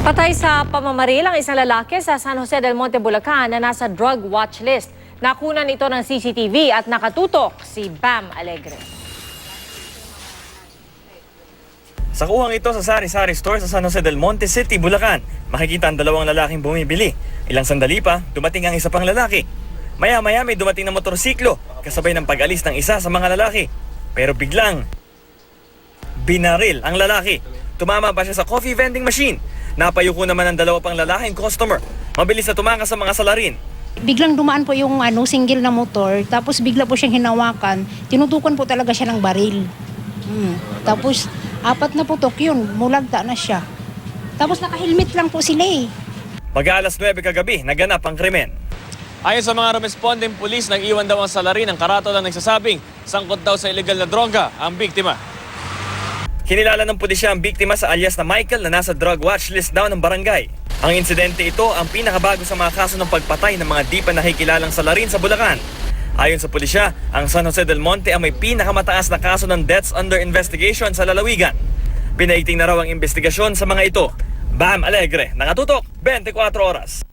Patay sa pamamaril ang isang lalaki sa San Jose del Monte, Bulacan na nasa drug watch list. Nakunan ito ng CCTV at nakatutok si Bam Alegre. Sa kuhang ito sa sari-sari store sa San Jose del Monte City, Bulacan, makikita ang dalawang lalaking bumibili. Ilang sandali pa, dumating ang isa pang lalaki. Maya-maya may dumating na motorsiklo, kasabay ng pag-alis ng isa sa mga lalaki. Pero biglang, binaril ang lalaki. Tumama pa siya sa coffee vending machine. Napayuko naman ang dalawa pang lalaking customer. Mabilis na tumakas sa mga salarin. Biglang dumaan po yung single na motor, tapos bigla po siyang hinawakan. Tinutukan po talaga siya ng baril. Tapos 4 na putok yun, mulagta na siya. Tapos naka-helmet lang po sila eh. Pag-aalas 9 kagabi, naganap ang krimen. Ayon sa mga responding pulis, nag-iwan daw ang salarin ng karato na nagsasabing sangkot daw sa illegal na droga ang biktima. Kinilala ng pulisya ang biktima sa alias na Michael na nasa drug watch list daw ng barangay. Ang insidente ito ang pinakabago sa mga kaso ng pagpatay ng mga di pa nakikilalang salarin sa Bulacan. Ayon sa pulisya, ang San Jose del Monte ang may pinakamataas na kaso ng deaths under investigation sa lalawigan. Pinaiting na raw ang investigasyon sa mga ito. Bam Alegre, nakatutok, 24 oras.